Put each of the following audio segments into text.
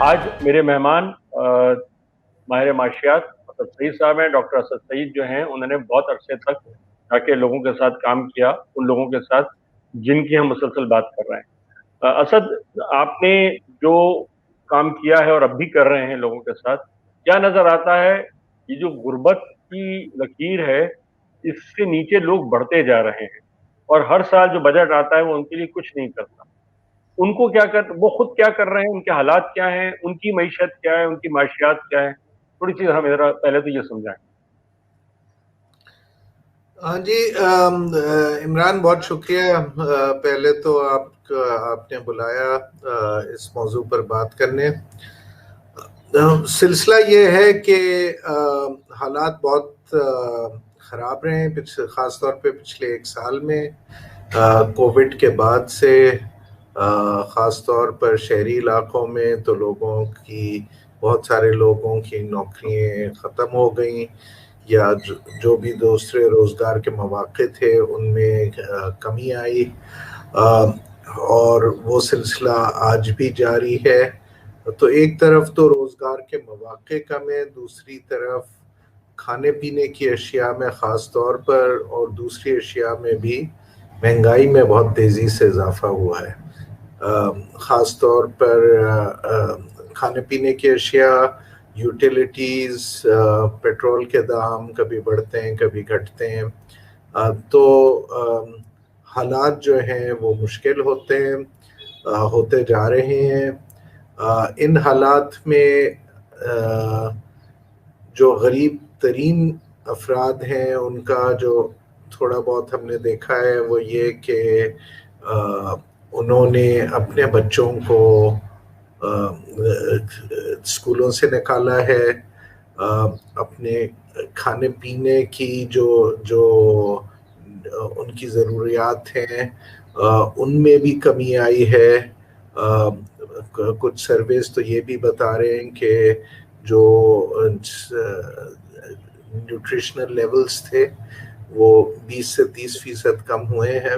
آج میرے مہمان ماہر معاشیات اسد سعید صاحب ہیں. ڈاکٹر اسد سعید جو ہیں انہوں نے بہت عرصے تک تاکہ لوگوں کے ساتھ کام کیا, ان لوگوں کے ساتھ جن کی ہم مسلسل بات کر رہے ہیں. اسد, آپ نے جو کام کیا ہے اور اب بھی کر رہے ہیں لوگوں کے ساتھ, کیا نظر آتا ہے یہ جو غربت کی لکیر ہے اس سے نیچے لوگ بڑھتے جا رہے ہیں اور ہر سال جو بجٹ آتا ہے وہ ان کے لیے کچھ نہیں کرتا. ان کو کیا وہ خود کیا کر رہے ہیں, ان کے حالات کیا ہیں, ان کی معیشت کیا ہے, ان کی معاشیات کیا ہے, تھوڑی چیز ہمیں ذرا پہلے تو یہ سمجھائیں. ہاں جی عمران, بہت شکریہ. پہلے تو آپ نے بلایا اس موضوع پر بات کرنے. سلسلہ یہ ہے کہ حالات بہت خراب رہے ہیں, خاص طور پہ پچھلے ایک سال میں. کووڈ کے بعد سے خاص طور پر شہری علاقوں میں تو بہت سارے لوگوں کی نوکریاں ختم ہو گئیں, یا جو بھی دوسرے روزگار کے مواقع تھے ان میں کمی آئی, اور وہ سلسلہ آج بھی جاری ہے. تو ایک طرف تو روزگار کے مواقع کم ہیں, دوسری طرف کھانے پینے کی اشیاء میں خاص طور پر اور دوسری اشیاء میں بھی مہنگائی میں بہت تیزی سے اضافہ ہوا ہے. خاص طور پر کھانے پینے کی اشیاء, یوٹیلیٹیز, پیٹرول کے دام کبھی بڑھتے ہیں کبھی گھٹتے ہیں. تو حالات جو ہیں وہ مشکل ہوتے جا رہے ہیں. ان حالات میں جو غریب ترین افراد ہیں ان کا جو تھوڑا بہت ہم نے دیکھا ہے وہ یہ کہ انہوں نے اپنے بچوں کو اسکولوں سے نکالا ہے, اپنے کھانے پینے کی جو ان کی ضروریات ہیں ان میں بھی کمی آئی ہے. کچھ سرویز تو یہ بھی بتا رہے ہیں کہ جو نیوٹریشنل لیولز تھے وہ 20 سے 30% کم ہوئے ہیں.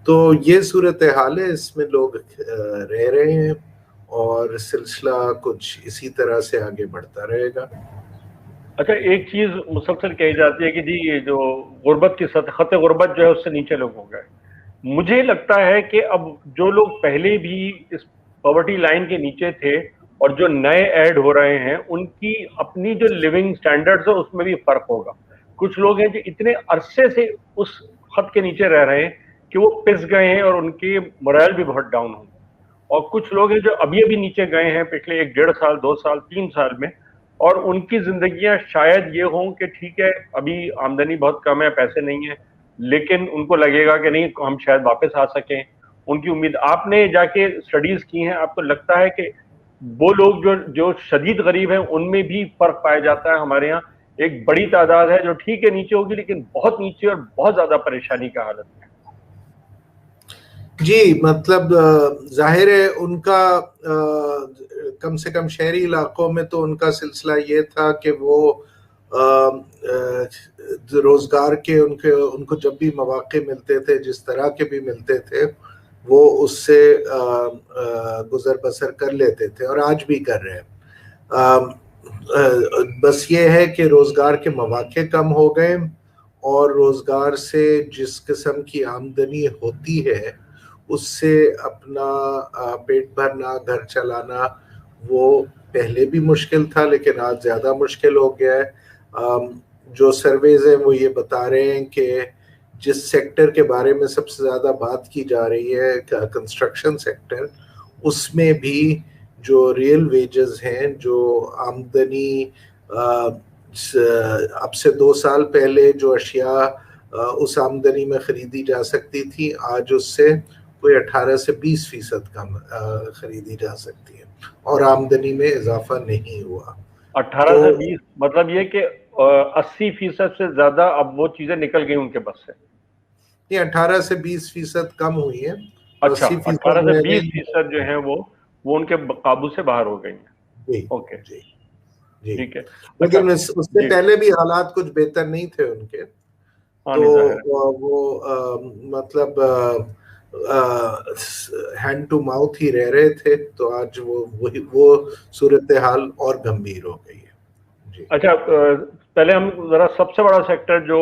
تو یہ صورتحال ہے, اس میں لوگ رہ رہے ہیں اور سلسلہ کچھ اسی طرح سے آگے بڑھتا رہے گا. اچھا, ایک چیز مسلسل کہی جاتی ہے کہ جی یہ جو غربت کی سطح, خط غربت جو ہے اس سے نیچے لوگ ہو گئے. مجھے لگتا ہے کہ اب جو لوگ پہلے بھی اس پاورٹی لائن کے نیچے تھے اور جو نئے ایڈ ہو رہے ہیں ان کی اپنی جو لیونگ سٹینڈرڈز ہے اس میں بھی فرق ہوگا. کچھ لوگ ہیں جو اتنے عرصے سے اس خط کے نیچے رہ رہے ہیں کہ وہ پس گئے ہیں اور ان کی مورائل بھی بہت ڈاؤن ہوں, اور کچھ لوگ ہیں جو ابھی نیچے گئے ہیں پچھلے 1.5 سال 2 سال 3 سال میں, اور ان کی زندگیاں شاید یہ ہوں کہ ٹھیک ہے ابھی آمدنی بہت کم ہے, پیسے نہیں ہیں, لیکن ان کو لگے گا کہ نہیں ہم شاید واپس آ سکیں. ان کی امید, آپ نے جا کے اسٹڈیز کی ہیں, آپ کو لگتا ہے کہ وہ لوگ جو شدید غریب ہیں ان میں بھی فرق پایا جاتا ہے؟ ہمارے ہاں ایک بڑی تعداد ہے جو ٹھیک ہے نیچے ہوگی لیکن بہت نیچے اور بہت زیادہ پریشانی کا حالت ہے. جی, مطلب ظاہر ہے ان کا کم سے کم شہری علاقوں میں تو ان کا سلسلہ یہ تھا کہ وہ روزگار کے ان کو جب بھی مواقع ملتے تھے, جس طرح کے بھی ملتے تھے, وہ اس سے گزر بسر کر لیتے تھے اور آج بھی کر رہے ہیں. بس یہ ہے کہ روزگار کے مواقع کم ہو گئے اور روزگار سے جس قسم کی آمدنی ہوتی ہے اس سے اپنا پیٹ بھرنا, گھر چلانا وہ پہلے بھی مشکل تھا لیکن آج زیادہ مشکل ہو گیا ہے. جو سرویز ہیں وہ یہ بتا رہے ہیں کہ جس سیکٹر کے بارے میں سب سے زیادہ بات کی جا رہی ہے, کنسٹرکشن سیکٹر, اس میں بھی جو ریئل ویجز ہیں, جو آمدنی اب سے 2 سال پہلے جو اشیاء اس آمدنی میں خریدی جا سکتی تھی آج اس سے کوئی 18 سے 20% کم خریدی جا سکتی ہے اور آمدنی میں اضافہ نہیں ہوا. 18 سے 20 مطلب یہ کہ 80% سے زیادہ اب وہ چیزیں نکل گئی ان کے بس سے؟ یہ 18 سے 20% کم ہوئی ہیں. اچھا, 18 سے 20% جو ہیں وہ ان کے قابو سے باہر ہو گئی ہیں. جی اوکے, جی جی, ٹھیک ہے. لیکن اس سے پہلے بھی حالات کچھ بہتر نہیں تھے ان کے. تو وہ مطلب ہینڈ ٹو ماؤتھ ہی رہ رہے تھے، تو آج وہ صورتحال اور گمبھیر ہو گئی ہے. جی اچھا، پہلے ہم ذرا سب سے بڑا سیکٹر جو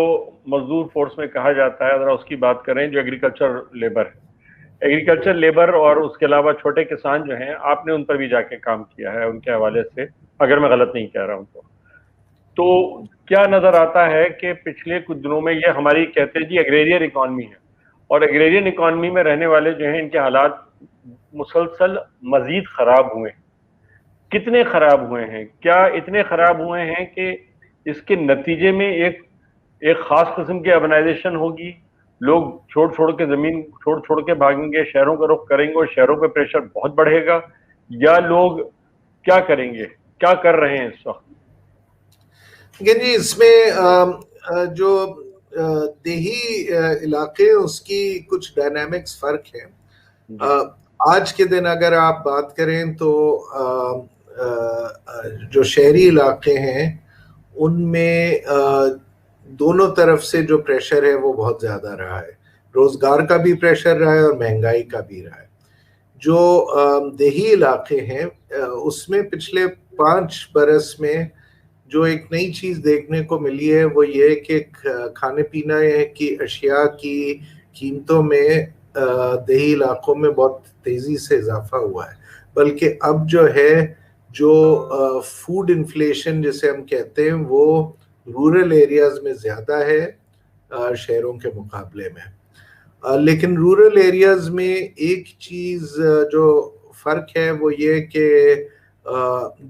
مزدور فورس میں کہا جاتا ہے ذرا اس کی بات کریں، جو ایگریکلچر لیبر ہے. ایگریکلچر لیبر اور اس کے علاوہ چھوٹے کسان جو ہیں، آپ نے ان پر بھی جا کے کام کیا ہے ان کے حوالے سے، اگر میں غلط نہیں کہہ رہا ہوں تو کیا نظر آتا ہے کہ پچھلے کچھ دنوں میں یہ ہماری کہتے ہیں جی ایگریرین اکانومی ہے، اور ایگریرین اکانومی میں رہنے والے جو ہیں ان کے حالات مسلسل مزید خراب ہوئے ہیں. کتنے خراب ہوئے ہیں؟ کیا اتنے خراب ہوئے ہیں کہ اس کے نتیجے میں ایک خاص قسم کی اربنائزیشن ہوگی، لوگ چھوڑ کے زمین چھوڑ کے بھاگیں گے، شہروں کا رخ کریں گے اور شہروں پہ پریشر بہت بڑھے گا، یا لوگ کیا کریں گے؟ کیا کر رہے ہیں اس وقت؟ جی، اس میں جو دیہی علاقے اس کی کچھ ڈائنامکس فرق ہیں. آج کے دن اگر آپ بات کریں تو جو شہری علاقے ہیں ان میں دونوں طرف سے جو پریشر ہے وہ بہت زیادہ رہا ہے. روزگار کا بھی پریشر رہا ہے اور مہنگائی کا بھی رہا ہے. جو دیہی علاقے ہیں اس میں پچھلے 5 برس میں جو ایک نئی چیز دیکھنے کو ملی ہے وہ یہ کہ کھانے پینے کی اشیاء کی قیمتوں میں دیہی علاقوں میں بہت تیزی سے اضافہ ہوا ہے. بلکہ اب جو ہے جو فوڈ انفلیشن جسے ہم کہتے ہیں وہ رورل ایریاز میں زیادہ ہے شہروں کے مقابلے میں. لیکن رورل ایریاز میں ایک چیز جو فرق ہے وہ یہ کہ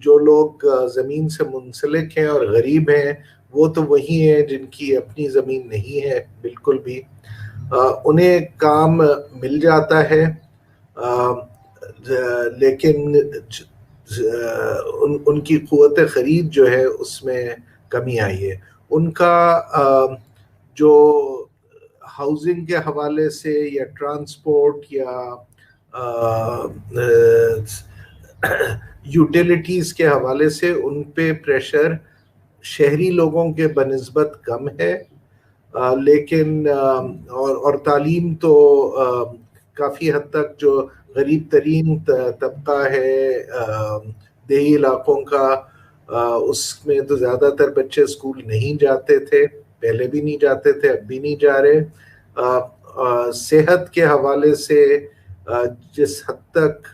جو لوگ زمین سے منسلک ہیں اور غریب ہیں وہ تو وہی ہیں جن کی اپنی زمین نہیں ہے بالکل بھی. انہیں کام مل جاتا ہے لیکن ان کی قوت خرید جو ہے اس میں کمی آئی ہے. ان کا جو ہاؤسنگ کے حوالے سے یا ٹرانسپورٹ یا یوٹیلیٹیز کے حوالے سے ان پہ پریشر شہری لوگوں کے بنسبت کم ہے. لیکن اور تعلیم تو کافی حد تک جو غریب ترین طبقہ ہے دیہی علاقوں کا اس میں تو زیادہ تر بچے اسکول نہیں جاتے تھے، پہلے بھی نہیں جاتے تھے، اب بھی نہیں جا رہے. صحت کے حوالے سے جس حد تک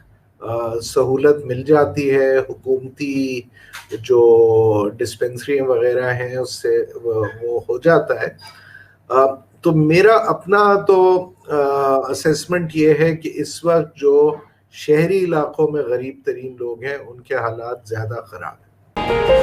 سہولت مل جاتی ہے، حکومتی جو ڈسپنسری وغیرہ ہیں اس سے وہ ہو جاتا ہے. تو میرا اپنا تو اسیسمنٹ یہ ہے کہ اس وقت جو شہری علاقوں میں غریب ترین لوگ ہیں ان کے حالات زیادہ خراب ہیں.